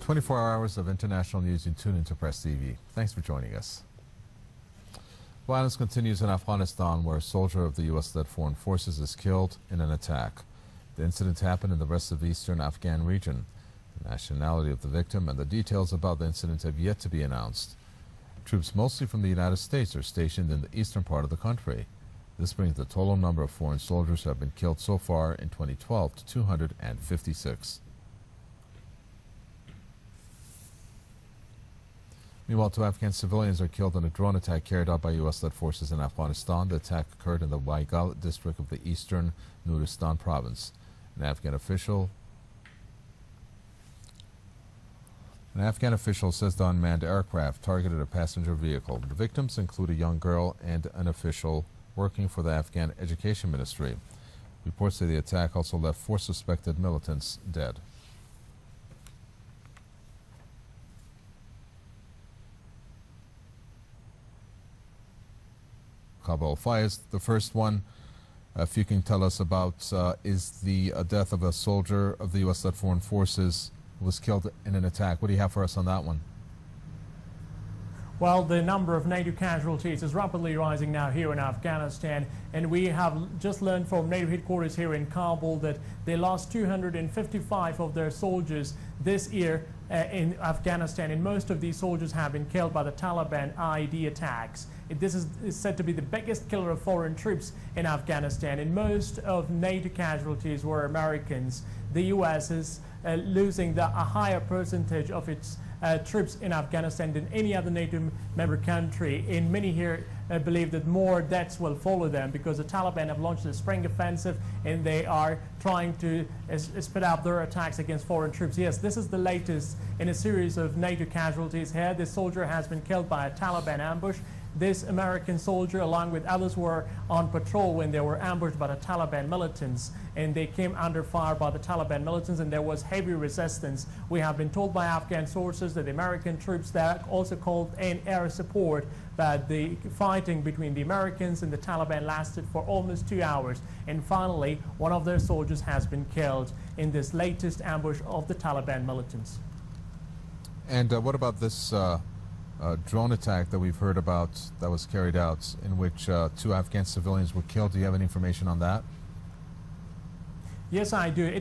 24 hours of international news you tune into Press TV. Thanks for joining us. Violence continues in Afghanistan, where a soldier of the U.S.-led foreign forces is killed in an attack. The incident happened in the rest of the eastern Afghan region. The nationality of the victim and the details about the incident have yet to be announced. Troops mostly from the United States are stationed in the eastern part of the country. This brings the total number of foreign soldiers who have been killed so far in 2012 to 256. Meanwhile, 2 Afghan civilians are killed in a drone attack carried out by U.S.-led forces in Afghanistan. The attack occurred in the legality district of the eastern Nuristan province. An Afghan official says the unmanned aircraft targeted a passenger vehicle. The victims include a young girl and an official working for the Afghan Education Ministry. Reports say the attack also left 4 suspected militants dead. Kabul fires. The first one, if you can tell us about, is the death of a soldier of the U.S.-led foreign forces who was killed in an attack. What do you have for us on that one? Well, the number of NATO casualties is rapidly rising now here in Afghanistan, and we have just learned from NATO headquarters here in Kabul that they lost 255 of their soldiers this year in Afghanistan, and most of these soldiers have been killed by the Taliban IED attacks. This is said to be the biggest killer of foreign troops in Afghanistan, and most of NATO casualties were Americans. The U.S. is losing a higher percentage of its troops in Afghanistan than any other NATO member country, and many here believe that more deaths will follow them because the Taliban have launched a spring offensive and they are trying to speed up their attacks against foreign troops. Yes, this is the latest in a series of NATO casualties here. This soldier has been killed by a Taliban ambush. This American soldier, along with others, were on patrol when they were ambushed by the Taliban militants, and they came under fire by the Taliban militants, and there was heavy resistance. We have been told by Afghan sources that the American troops there also called in air support, but the fighting between the Americans and the Taliban lasted for almost 2 hours, and finally one of their soldiers has been killed in this latest ambush of the Taliban militants. And what about this drone attack that we've heard about that was carried out in which 2 Afghan civilians were killed? Do you have any information on that? Yes, I do.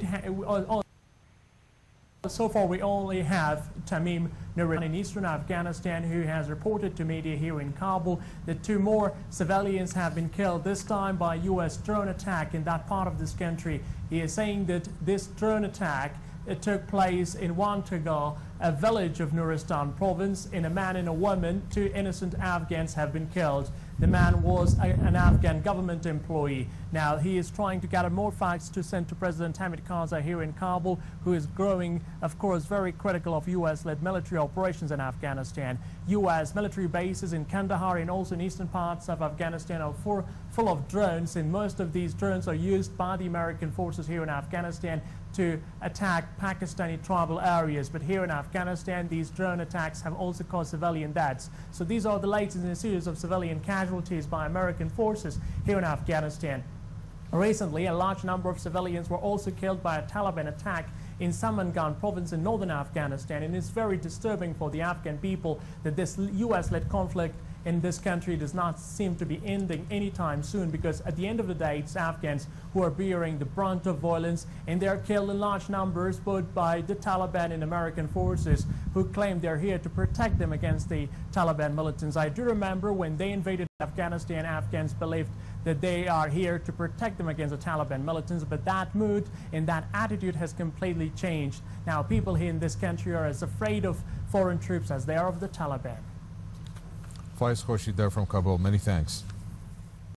So far, we only have Tamim Nuristan in eastern Afghanistan, who has reported to media here in Kabul that 2 more civilians have been killed, this time by U.S. drone attack in that part of this country. He is saying that this drone attack took place in Wantagal, a village of Nuristan province, and a man and a woman, 2 innocent Afghans, have been killed. The man was an Afghan government employee. Now, he is trying to gather more facts to send to President Hamid Karzai here in Kabul, who is growing, of course, very critical of U.S.-led military operations in Afghanistan. U.S. military bases in Kandahar and also in eastern parts of Afghanistan are full of drones, and most of these drones are used by the American forces here in Afghanistan to attack Pakistani tribal areas. But here in Afghanistan, these drone attacks have also caused civilian deaths. So these are the latest in a series of civilian casualties by American forces here in Afghanistan. Recently, a large number of civilians were also killed by a Taliban attack in Samangan province in northern Afghanistan, and it's very disturbing for the Afghan people that this U.S.-led conflict in this country does not seem to be ending anytime soon, because at the end of the day, it's Afghans who are bearing the brunt of violence, and they are killed in large numbers both by the Taliban and American forces who claim they're here to protect them against the Taliban militants. I do remember when they invaded Afghanistan, Afghans believed that they are here to protect them against the Taliban militants, but that mood and that attitude has completely changed. Now, people here in this country are as afraid of foreign troops as they are of the Taliban. Faiz Khurshid there from Kabul. Many thanks.